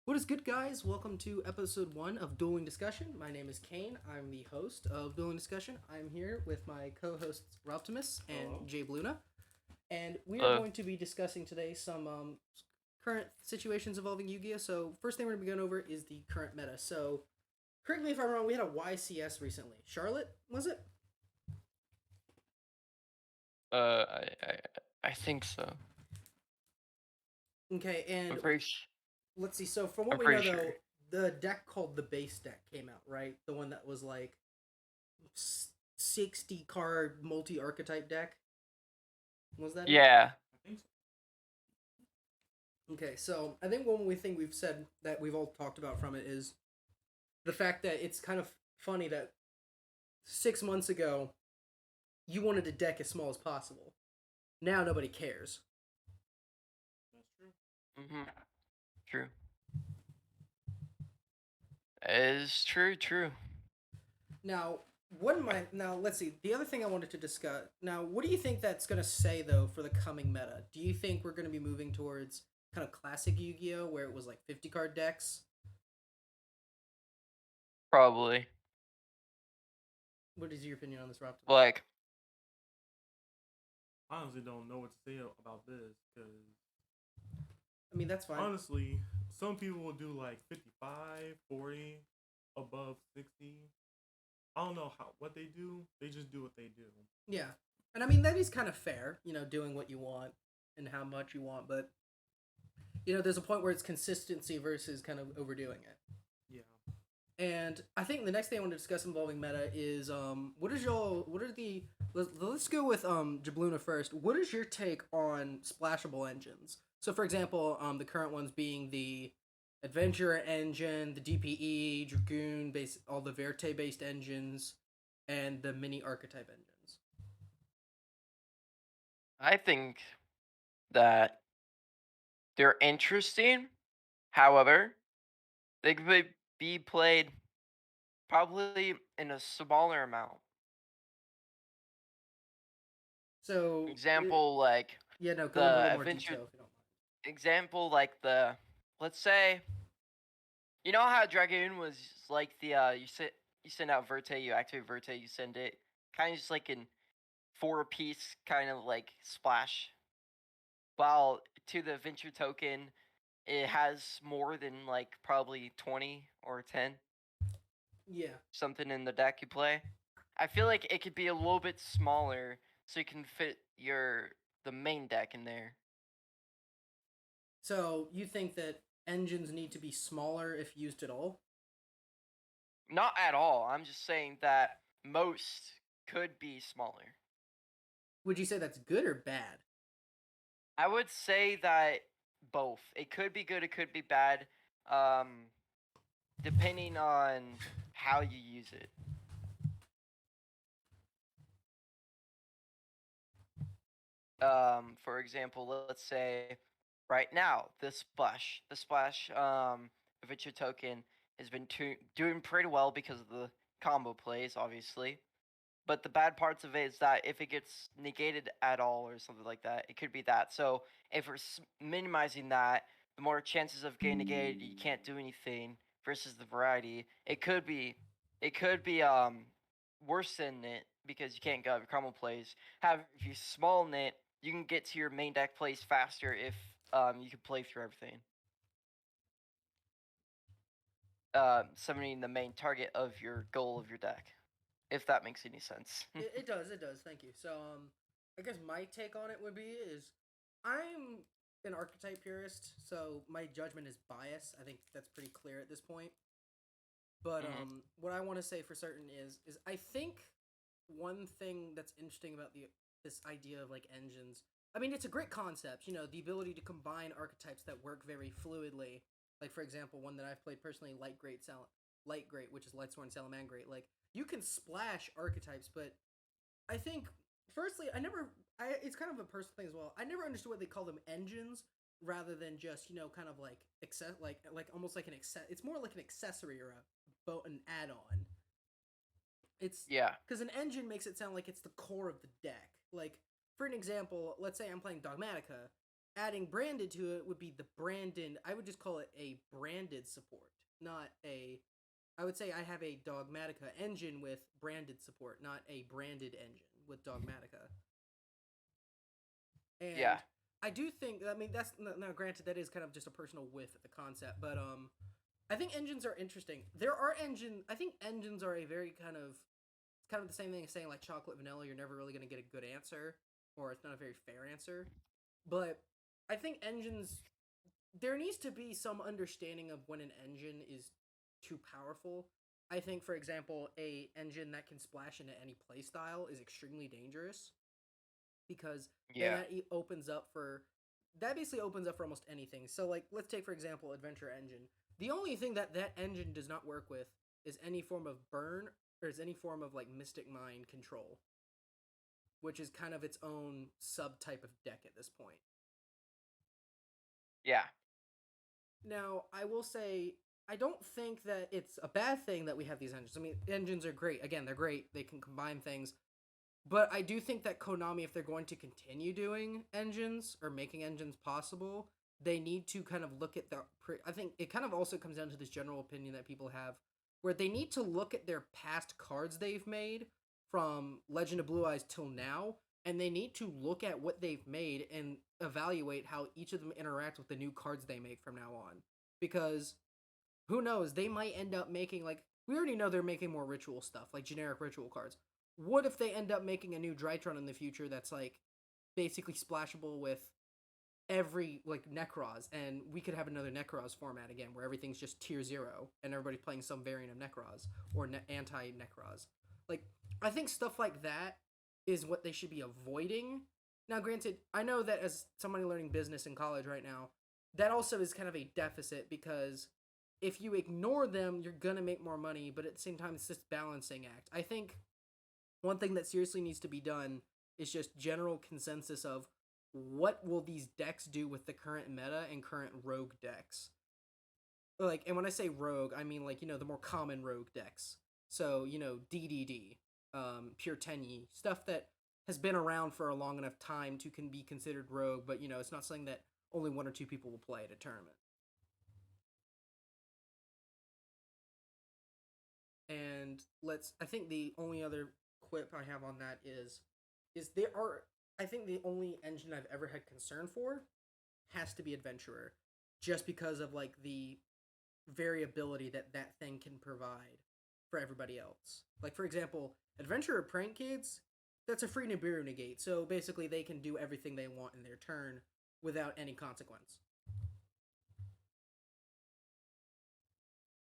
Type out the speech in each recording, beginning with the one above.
What is good, guys? Welcome to episode 1 of Dueling Discussion. My name is Kane. I'm the host of Dueling Discussion. I'm here with my co hosts, Optimus and Hello. Jay Bluna. And we are Uh, going to be discussing today some current situations involving Yu Gi Oh! So, first thing we're going to be going over is the current meta. So, correct me if I'm wrong, we had a YCS recently. Charlotte, was it? I think so. Okay, and let's see. So, from what I'm we know, pretty though, sure. the deck called the base deck came out, right? The one that was like 60 card multi archetype deck. Was that it? Yeah, I think so. Okay, so I think one thing we've said that we've all talked about from it is the fact that it's kind of funny that 6 months ago you wanted a deck as small as possible. Now nobody cares. That's true. mm-hmm. True. Is true. Now, now let's see. The other thing I wanted to discuss. Now, what do you think that's going to say though for the coming meta? Do you think we're going to be moving towards kind of classic Yu-Gi-Oh where it was like 50 card decks? Probably. What is your opinion on this, Rob? Like, I honestly don't know what to say about this because I mean, that's fine. honestly, some people will do like 55, 40, above 60. I don't know what they do. They just do what they do. Yeah. And I mean, that is kind of fair, doing what you want and how much you want, but, there's a point where it's consistency versus kind of overdoing it. Yeah. And I think the next thing I want to discuss involving meta is let's go with Jabluna first. What is your take on splashable engines? So for example, the current ones being the Adventurer engine, the DPE, Dragoon based all the Verte based engines, and the mini archetype engines. I think that they're interesting. However, they could be played probably in a smaller amount. So Example, like yeah, no, go into a the little more adventure. detail if you don't mind. Example, like let's say, you know how Dragoon was like the you send out Verte, you activate Verte, you send it, kind of just like an 4-piece kind of like splash. While to the venture token, it has more than like probably 20 or 10 Yeah. something in the deck you play. I feel like it could be a little bit smaller so you can fit the main deck in there. So you think that engines need to be smaller if used at all? Not at all. I'm just saying that most could be smaller. Would you say that's good or bad? I would say that both. It could be good, it could be bad, um, depending on how you use it. For example, let's say right now the splash adventure token has been doing pretty well because of the combo plays, obviously. But the bad parts of it is that if it gets negated at all or something like that, it could be that. So if we're minimizing that, the more chances of getting negated, you can't do anything. Versus the variety, it could be worse than it because you can't go your combo plays. However, if you small it, you can get to your main deck plays faster if you can play through everything. Summoning the main target of your goal of your deck, if that makes any sense. It does. It does. Thank you. So, I guess my take on it would be is I'm an archetype purist, so my judgment is biased. I think that's pretty clear at this point. But Mhm. what I want to say for certain is I think one thing that's interesting about this idea of like engines. I mean, it's a great concept. The ability to combine archetypes that work very fluidly. Like for example, one that I've played personally, Light Great, which is Lightsworn Salamangreat. Like you can splash archetypes, but I think firstly, it's kind of a personal thing as well. I never understood why they call them engines rather than just kind of like like almost like It's more like an accessory or an add-on. It's Yeah. because an engine makes it sound like it's the core of the deck. Like for an example, let's say I'm playing Dogmatica. adding branded to it would be the branded. I would just call it a branded support, not a. I would say I have a Dogmatica engine with branded support, not a branded engine with Dogmatica. Yeah. And I do think, I mean, that's now granted that is kind of just a personal whiff at the concept, but I think engines are interesting. There are I think engines are a very it's kind of the same thing as saying like chocolate vanilla. You're never really going to get a good answer, or it's not a very fair answer. But I think engines, there needs to be some understanding of when an engine is too powerful. I think, for example, a engine that can splash into any playstyle is extremely dangerous because then Yeah. opens up for that basically opens up for almost anything. So, like, let's take for example Adventure Engine. The only thing that that engine does not work with is any form of burn or is any form of like Mystic Mind control, which is kind of its own subtype of deck at this point. Yeah. Now, I will say I don't think that it's a bad thing that we have these engines. I mean, engines are great. Again, they're great. They can combine things. But I do think that Konami, if they're going to continue doing engines or making engines possible, they need to kind of look at the. I think it kind of also comes down to this general opinion that people have, where they need to look at their past cards they've made from Legend of Blue Eyes till now, and they need to look at what they've made and evaluate how each of them interact with the new cards they make from now on. Because who knows, they might end up making like we already know they're making more ritual stuff, like generic ritual cards. What if they end up making a new Drytron in the future that's like basically splashable with every like Necroz, and we could have another Necroz format again where everything's just tier 0 and everybody's playing some variant of Necroz or anti Necroz. Like, I think stuff like that is what they should be avoiding. Now, granted, I know that as somebody learning business in college right now, that also is kind of a deficit because if you ignore them, you're gonna make more money, but at the same time, it's this balancing act. I think one thing that seriously needs to be done is just general consensus of what will these decks do with the current meta and current rogue decks. Like, and when I say rogue, I mean like, the more common rogue decks. So, DDD, Pure Tenyi, stuff that has been around for a long enough time to can be considered rogue, but it's not something that only one or two people will play at a tournament. And I think the only other quip I have on that is there are I think the only engine I've ever had concern for has to be Adventurer, just because of like the variability that that thing can provide for everybody else. Like, for example, Adventurer Prank Kids, that's a free Nibiru negate, so basically they can do everything they want in their turn without any consequence.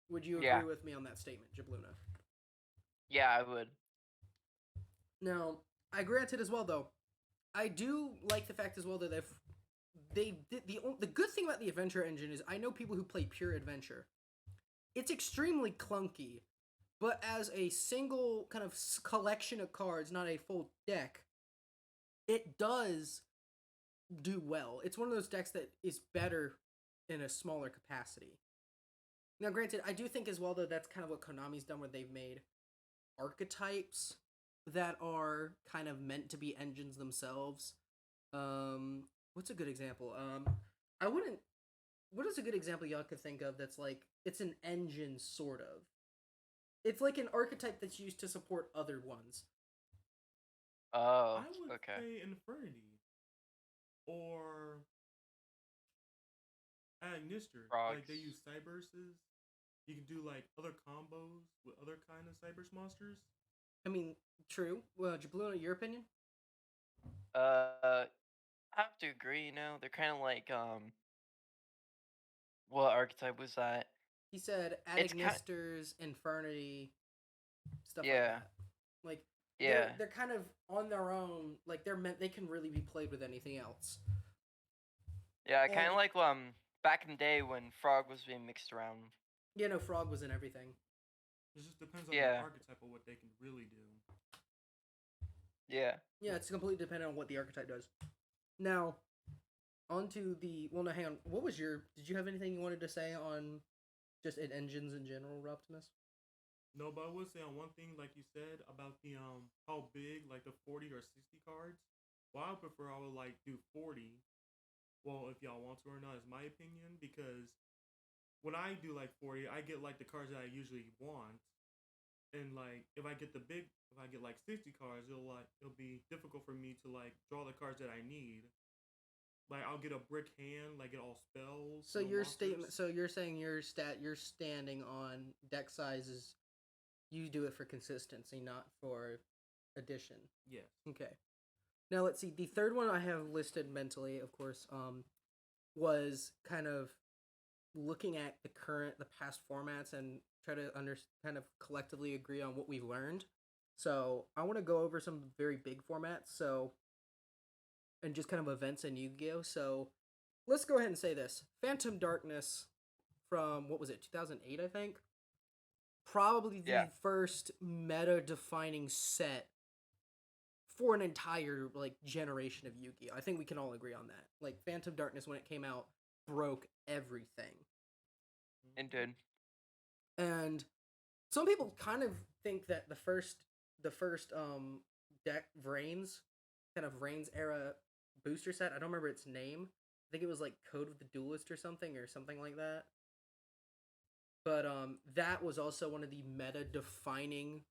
Would you Yeah. agree with me on that statement, Jabluna? Yeah, I would. Now, I granted as well though. I do like the fact as well that if they did the good thing about the Adventure engine is I know people who play pure Adventure. It's extremely clunky, but as a single kind of collection of cards, not a full deck, it does do well. It's one of those decks that is better in a smaller capacity. Now, granted, I do think as well though that's kind of what Konami's done, where they've made archetypes that are kind of meant to be engines themselves. What's a good example? I wouldn't. What is a good example y'all could think of that's like it's an engine sort of? It's like an archetype that's used to support other ones. Oh, I would okay. say Infernity or Agnister. Like they Frogs. use Cyberses. You can do like other combos with other kind of Cybers monsters. I mean, true. Well, Jabluna, your opinion? I have to agree. They're kind of like what archetype was that? He said It's kind. Adagnisters, Infernity, stuff like Yeah. that. Like Yeah. they're kind of on their own. Like they can really be played with anything else. Yeah. Kind And of like back in the day when Frog was being mixed around. Frog was in everything. It just depends on the Yeah. archetype of what they can really do. Yeah. Yeah, it's completely dependent on what the archetype does. Now, onto the no, hang on. What was your? Did you have anything you wanted to say on just engines in general, Optimus? No, but I would say on one thing, like you said about the how big like the 40 or 60 cards. Well, I prefer I would like do 40 well, if y'all want to or not, is my opinion, because when I do like 40, I get like the cards that I usually want, and like if I get like 60 cards, it'll be difficult for me to like draw the cards that I need. Like I'll get a brick hand, like get all spells, So no your monsters. statement. So you're saying you're standing on deck sizes. You do it for consistency, not for addition. Yes. Okay. Now let's see. The third one I have listed mentally, of course, was kind of looking at the past formats and try to kind of collectively agree on what we've learned. So I want to go over some very big formats. So and just kind of events in Yu-Gi-Oh. So let's go ahead and say this: Phantom Darkness from what was it, 2008, I think. Probably the Yeah. first meta-defining set for an entire like generation of Yu-Gi-Oh. I think we can all agree on that. Like Phantom Darkness when it came out broke everything. It did. And some people kind of think that the first deck Vrains, kind of Vrains era booster set, I don't remember its name. I think it was like Code of the Duelist or something like that. But that was also one of the meta defining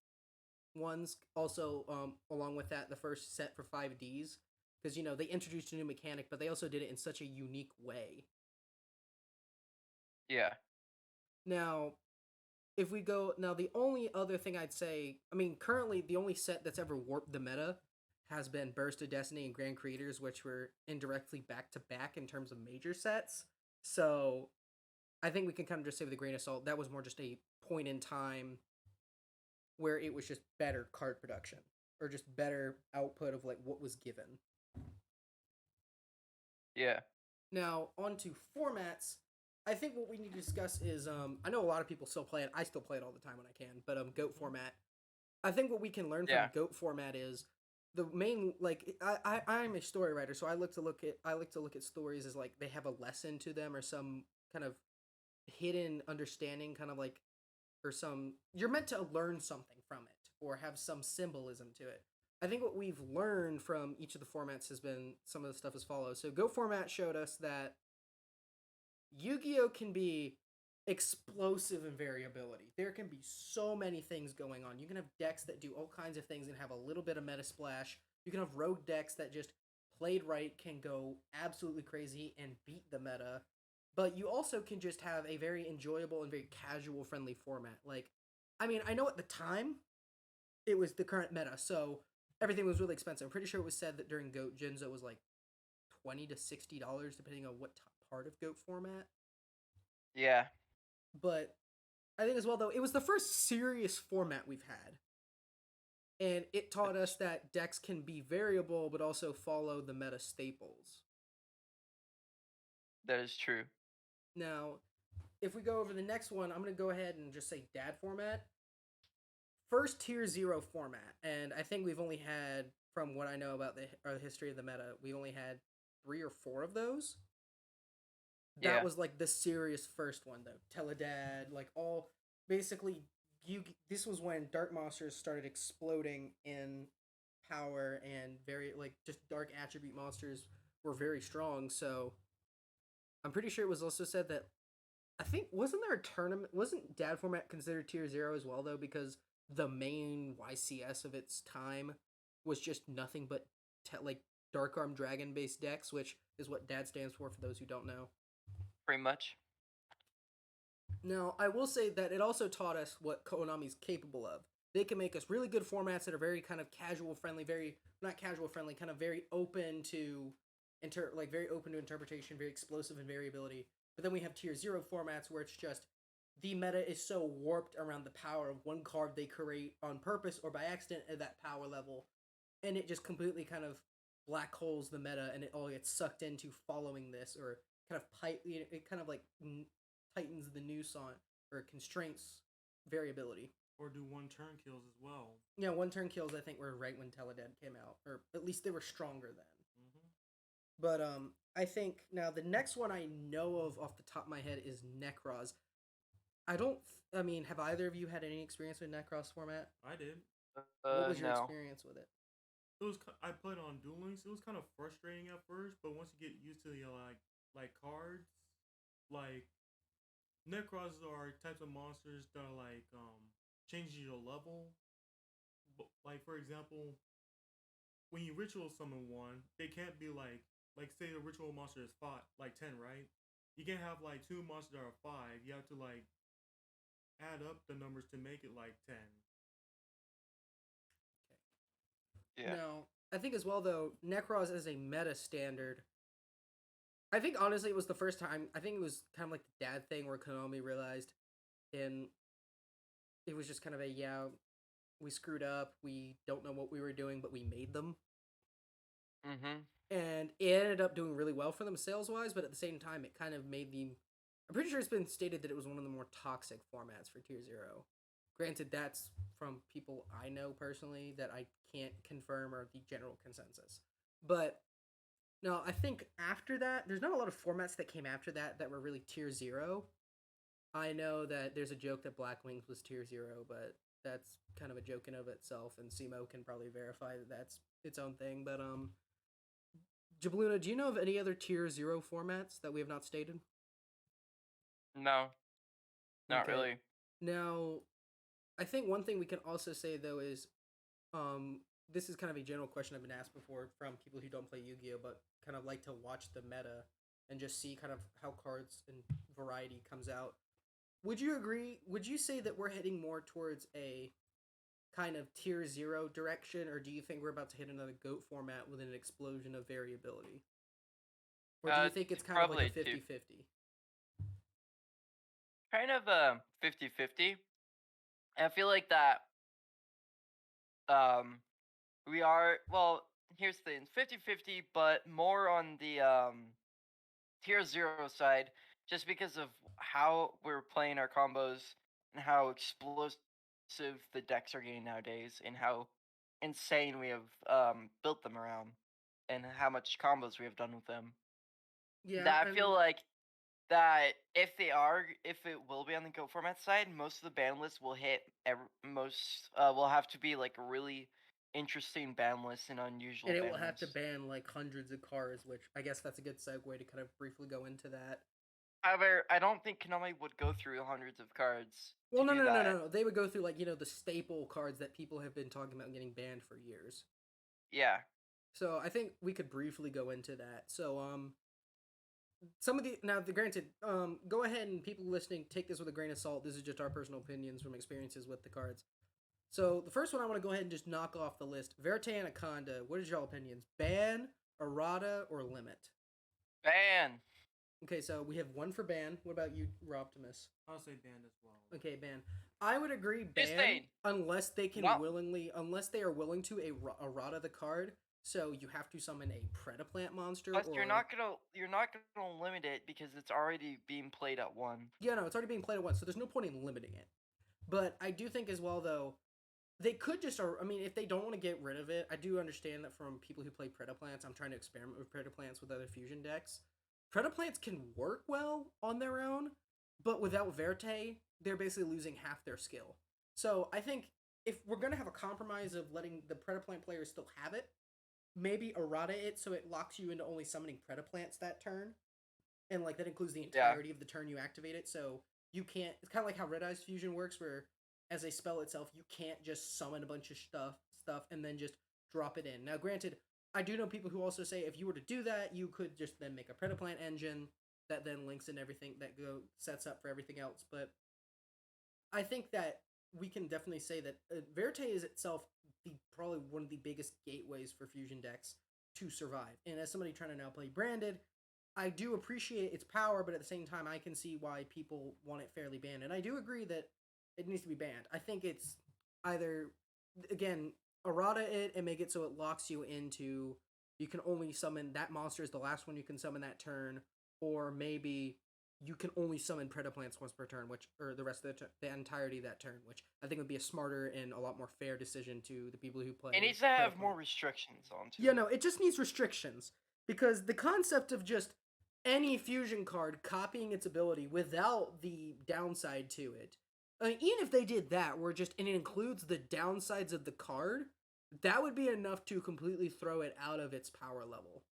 ones. Also, along with that, the first set for 5Ds, because they introduced a new mechanic, but they also did it in such a unique way. Yeah. Now, if we go now, the only other thing I'd say, I mean, currently the only set that's ever warped the meta has been Burst of Destiny and Grand Creators, which were indirectly back to back in terms of major sets. So I think we can kind of just say with a grain of salt, that was more just a point in time where it was just better card production or just better output of like what was given. Yeah. Now, on to formats. I think what we need to discuss is I know a lot of people still play it. I still play it all the time when I can, but GOAT format. I think what we can learn from Yeah. GOAT format is the main like I'm a story writer, so I like to look at stories as like they have a lesson to them or some kind of hidden understanding, kind of like or some you're meant to learn something from it or have some symbolism to it. I think what we've learned from each of the formats has been some of the stuff as follows. So GOAT format showed us that Yu-Gi-Oh can be explosive in variability. There can be so many things going on. You can have decks that do all kinds of things and have a little bit of meta splash. You can have rogue decks that just played right can go absolutely crazy and beat the meta. But you also can just have a very enjoyable and very casual friendly format. Like, I mean, I know at the time it was the current meta, so everything was really expensive. I'm pretty sure it was said that during GOAT, Jinzo was like $20 to $60 depending on what part of GOAT format. Yeah. But I think as well though, it was the first serious format we've had. And it taught us that decks can be variable but also follow the meta staples. That is true. Now, if we go over the next one, I'm going to go ahead and just say dad format. First tier 0 format. And I think we've only had, from what I know about the history of the meta, we only had 3 or 4 of those. That Yeah. was like the serious first one though. Teledad, like all basically this was when dark monsters started exploding in power and very like just dark attribute monsters were very strong. So I'm pretty sure it was also said that I think wasn't there a tournament wasn't dad format considered tier 0 as well though because the main YCS of its time was just nothing but like dark arm dragon based decks, which is what dad stands for those who don't know. Pretty much. Now, I will say that it also taught us what Konami's capable of. They can make us really good formats that are very kind of casual friendly, very not casual friendly, kind of very open to very open to interpretation, very explosive in variability. But then we have tier 0 formats where it's just the meta is so warped around the power of one card they create on purpose or by accident at that power level, and it just completely kind of black holes the meta, and it all gets sucked into following this or kind of it kind of like tightens the noose on or constraints variability. Or do one turn kills as well. Yeah, one turn kills I think were right when Teledad came out, or at least they were stronger then. Mm-hmm. But I think now the next one I know of off the top of my head is Necros. I mean, have either of you had any experience with Necros format? I did. What was your No. experience with it? I played on Duel Links. It was kind of frustrating at first, but once you get used to the like cards, like Necrons are types of monsters that are like changes your level. But, like for example, when you ritual summon one, they can't be like say the ritual monster is five like 10, right? You can't have like two monsters that are five. You have to like add up the numbers to make it like 10. Yeah. Now, I think as well though, Necros as a meta standard. I think honestly it was the first time. I think it was kind of like the dad thing where Konami realized, and it was just kind of a we screwed up. We don't know what we were doing, but we made them, Mm-hmm. and it ended up doing really well for them sales wise. But at the same time, it kind of made the. I'm pretty sure it's been stated that it was one of the more toxic formats for Tier Zero. Granted, that's from people I know personally that I can't confirm or the general consensus. But no, I think after that, there's not a lot of formats that came after that that were really Tier Zero. I know that there's a joke that Black Wings was Tier Zero, but that's kind of a joke in of itself, and Simo can probably verify that that's its own thing. But Jabluna, do you know of any other Tier Zero formats that we have not stated? No, not Okay. really. Now, I think one thing we can also say though is, this is kind of a general question I've been asked before from people who don't play Yu-Gi-Oh, but kind of like to watch the meta and just see kind of how cards and variety comes out. Would you agree? Would you say that we're heading more towards a kind of Tier Zero direction, or do you think we're about to hit another GOAT format with an explosion of variability? Or do you think it's kind of like a Probably two. 50-50? Kind of 50-50. I feel like that um we are, well, here's the thing, 50-50, but more on the tier 0 side, just because of how we're playing our combos and how explosive the decks are getting nowadays, and how insane we have built them around, and how much combos we have done with them. Yeah, That I and feel like that if it will be on the Go format side, most of the ban lists will hit will have to be like a really interesting ban list and unusual and it ban will have to list. ban like hundreds of cards, which I guess that's a good segue to kind of briefly go into that. However, I don't think Konami would go through hundreds of cards Well, to no, do no, no, no, that. no. They would go through like the staple cards that people have been talking about getting banned for years. Yeah. So I think we could briefly go into that. So some of the now the granted go ahead and people listening take this with a grain of salt. This is just our personal opinions from experiences with the cards. So the first one I want to go ahead and just knock off the list. Verte Anaconda. What is your opinions? Ban, errata, or limit? Ban. Okay, so we have one for ban. What about you, Optimus? I'll say banned as well. Okay, ban. I would agree Just ban saying. unless they can Not unless they are willing to errata the card. So you have to summon a Predaplant monster, plus or you're not gonna limit it because it's already being played at one. yeah, no, it's already being played at once, so there's no point in limiting it. But I do think as well though, they could just. I mean, if they don't want to get rid of it, I do understand that from people who play Predaplants. I'm trying to experiment with Predaplants with other fusion decks. Predaplants can work well on their own, but without Verte, they're basically losing half their skill. So I think if we're gonna have a compromise of letting the Predaplant players still have it, maybe errata it so it locks you into only summoning Predaplants that turn, and like that includes the Yeah. entirety of the turn you activate it. So you can't. It's kind of like how Red Eyes Fusion works, where as a spell itself, you can't just summon a bunch of stuff and then just drop it in. Now, granted, I do know people who also say if you were to do that, you could just then make a Predaplant engine that then links in everything that sets up for everything else. But I think that we can definitely say that Verte is itself probably one of the biggest gateways for fusion decks to survive. And as somebody trying to now play branded, I do appreciate its power, but at the same time, I can see why people want it fairly banned. And I do agree that it needs to be banned. I think it's either, again, errata it and make it so it locks you into you can only summon that monster is the last one you can summon that turn, or maybe you can only summon Predaplants once per turn, which or the rest of the entirety of that turn, which I think would be a smarter and a lot more fair decision to the people who play. It needs to have Predaplant. more restrictions onto Yeah, it. no, it just needs restrictions because the concept of just any fusion card copying its ability without the downside to it. I mean, even if they did that, where just and it includes the downsides of the card, That would be enough to completely throw it out of its power level.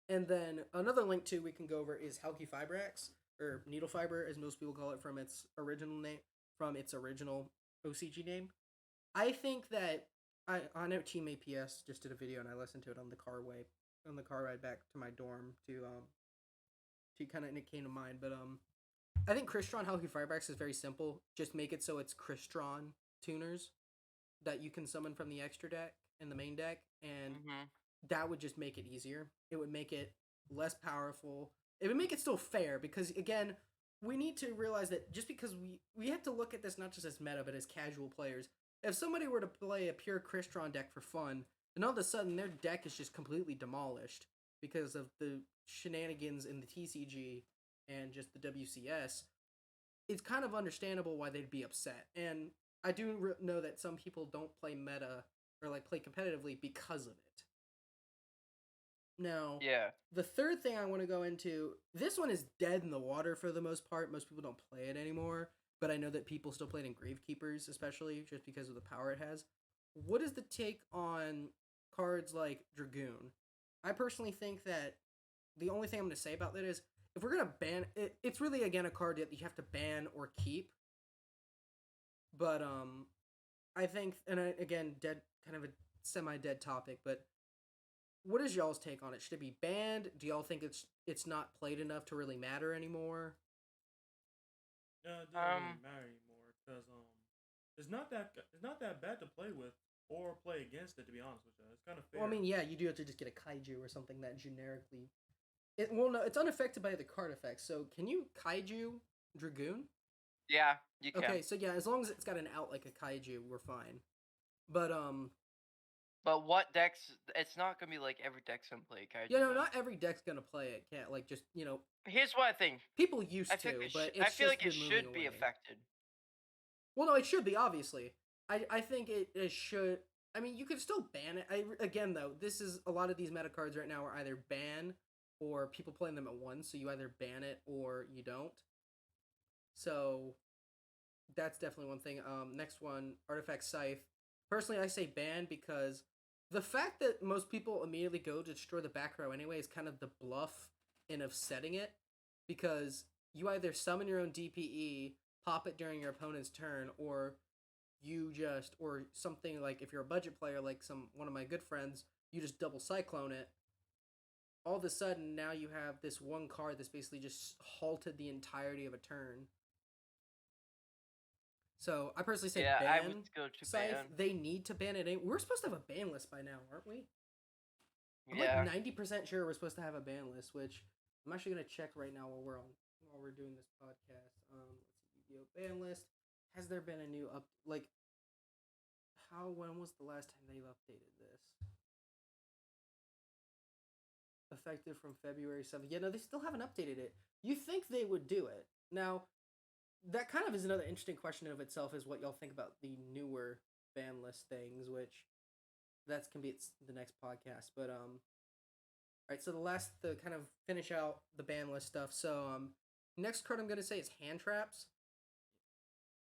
And then another link too we can go over is Helki Fibrax, or Needle Fiber, as most people call it from its original name, from its original OCG name. I think that I know Team APS just did a video and I listened to it on the car ride back to my dorm to kind of, and it came to mind. But I think Crystron Helki Firebrax is very simple. Just make it so it's Crystron tuners that you can summon from the extra deck and the main deck, and that would just make it easier. It would make it less powerful. It would make it still fair, because again, we need to realize that just because we have to look at this not just as meta but as casual players. If somebody were to play a pure Crystron deck for fun, then all of a sudden their deck is just completely demolished because of the shenanigans in the TCG and just the WCS, it's kind of understandable why they'd be upset. And I do know that some people don't play meta or like play competitively because of it. Now, Yeah. the third thing I want to go into, this one is dead in the water for the most part. Most people don't play it anymore, but I know that people still play it in Gravekeepers, especially just because of the power it has. What is the take on cards like Dragoon? I personally think that the only thing I'm going to say about that is, if we're going to ban it, it's really, again, a card that you have to ban or keep. But I think, and again, dead, kind of a semi-dead topic, but what is y'all's take on it? Should it be banned? Do y'all think it's not played enough to really matter anymore? It doesn't really matter anymore because it's not that bad to play with or play against it. To be honest with you, it's kind of fair. Well, I mean, yeah, you do have to just get a kaiju or something that generically. No, it's unaffected by the card effects. So can you kaiju Dragoon? Yeah, you can. Okay, so yeah, as long as it's got an out like a kaiju, we're fine. But what decks? It's not gonna be like every deck's gonna play kaiju. yeah, no, not every deck's gonna play it. Can't like just Here's what I think. People used to, but it's I feel just like it been should moving be away. affected. Well, no, it should be, obviously. I think it should. I mean, you could still ban it. Again, though, this is a lot of these meta cards right now are either ban or people playing them at once. So you either ban it or you don't. So that's definitely one thing. Next one, Artifact Scythe. Personally, I say ban because the fact that most people immediately go to destroy the back row anyway is kind of the bluff in of setting it, because you either summon your own DPE, pop it during your opponent's turn, or or something like, if you're a budget player like one of my good friends, you just double Cyclone it. All of a sudden, now you have this one card that's basically just halted the entirety of a turn. So I personally say ban. I would go to Scythe. ban. They need to ban it. We're supposed to have a ban list by now, aren't we? I'm Yeah. like 90% sure we're supposed to have a ban list, which I'm actually gonna check right now while we're doing this podcast. Let's see, Yu-Gi-Oh ban list. Has there been a new when was the last time they've updated this? Effective from February 7th. Yeah, no, they still haven't updated it. You think they would do it. Now, that kind of is another interesting question of itself, is what y'all think about the newer ban list things, which that's can be the next podcast. But alright, so the kind of finish out the ban list stuff. So next card I'm gonna say is hand traps.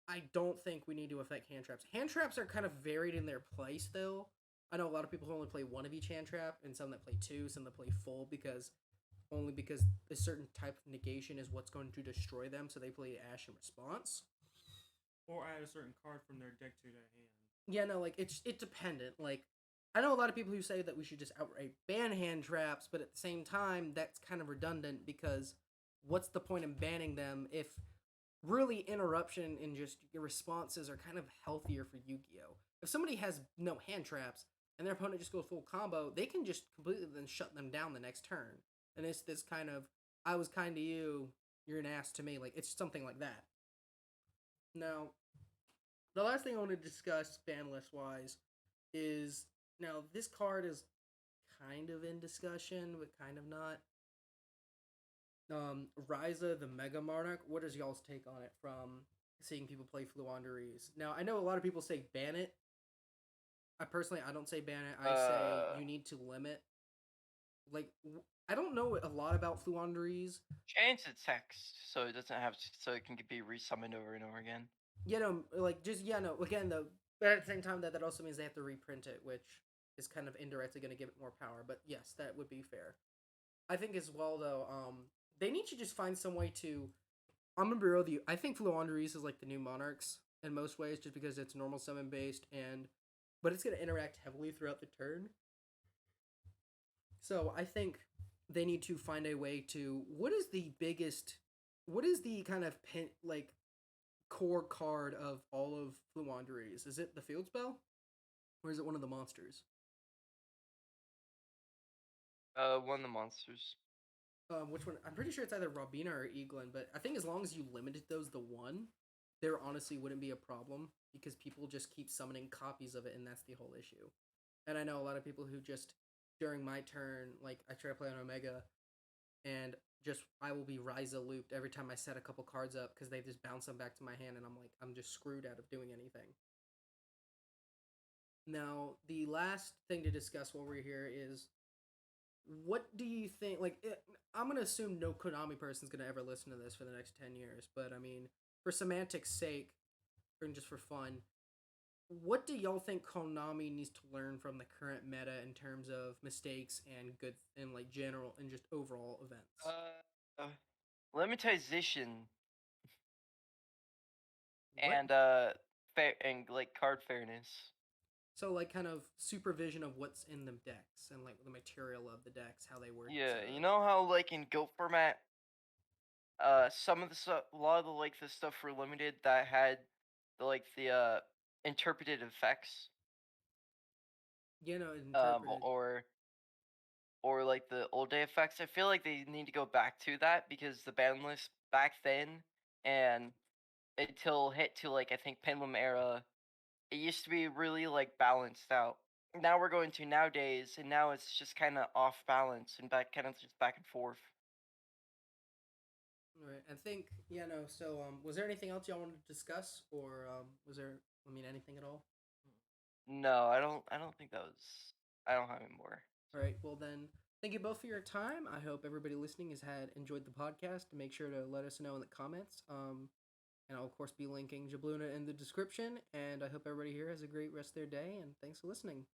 I don't think we need to affect hand traps. Hand traps are kind of varied in their play still. I know a lot of people who only play one of each hand trap, and some that play two, some that play full, because a certain type of negation is what's going to destroy them, so they play Ash in response. Or add a certain card from their deck to their hand. Yeah, no, like it's dependent. Like, I know a lot of people who say that we should just outright ban hand traps, but at the same time, that's kind of redundant, because what's the point in banning them if really interruption and just your responses are kind of healthier for Yu-Gi-Oh! If somebody has no hand traps and their opponent just goes full combo, they can just completely then shut them down the next turn. And it's this kind of, I was kind to you, you're an ass to me. Like, it's something like that. Now, the last thing I want to discuss ban list wise is, now this card is kind of in discussion, but kind of not. Ryza the Mega Monarch. What is y'all's take on it from seeing people play Fluanderies? Now, I know a lot of people say ban it. I don't say ban it. I say you need to limit. Like, I don't know a lot about Fluanderies. Change the text so it doesn't have so it can be resummoned over and over again. Yeah, no, like, just, yeah, no, again, though, But at the same time, that also means they have to reprint it, which is kind of indirectly going to give it more power. But yes, that would be fair. I think as well though, they need to just find some way to. I'm gonna be real with you. I think Fluandereeze is like the new Monarchs in most ways, just because it's normal summon based but it's gonna interact heavily throughout the turn. So I think they need to find a way to. What is the kind of core card of all of Fluandereeze? Is it the Field Spell, or is it one of the monsters? One of the monsters. Which one? I'm pretty sure it's either Robina or Eaglin, but I think as long as you limited those to one, there honestly wouldn't be a problem because people just keep summoning copies of it, and that's the whole issue. And I know a lot of people who just during my turn, like I try to play on Omega, and just I will be Ryza looped every time I set a couple cards up because they just bounce them back to my hand, and I'm just screwed out of doing anything. Now, the last thing to discuss while we're here is what do you think? I'm gonna assume no Konami person's gonna ever listen to this for the next 10 years, but I mean, for semantics' sake, or just for fun, what do y'all think Konami needs to learn from the current meta in terms of mistakes and good and like general and just overall events? Uh, Limitization What? and fair and like card fairness. So like kind of supervision of what's in the decks and like the material of the decks, how they work, Yeah, etc. you know how like in GOAT format, some of the stuff, a lot of the like the stuff for limited that had the interpreted effects, You know, interpreted. or like the old day effects. I feel like they need to go back to that because the ban list back then and until hit to like I think Pendulum era, it used to be really like balanced out. Now we're going to nowadays, and now it's just kind of off balance and kind of just back and forth. All right, I think yeah no. So was there anything else y'all wanted to discuss, or was there? I mean, anything at all? No, I don't. I don't think that was. I don't have any more. All right. Well, then, thank you both for your time. I hope everybody listening has had enjoyed the podcast. Make sure to let us know in the comments. And I'll of course be linking Jabluna in the description. And I hope everybody here has a great rest of their day. And thanks for listening.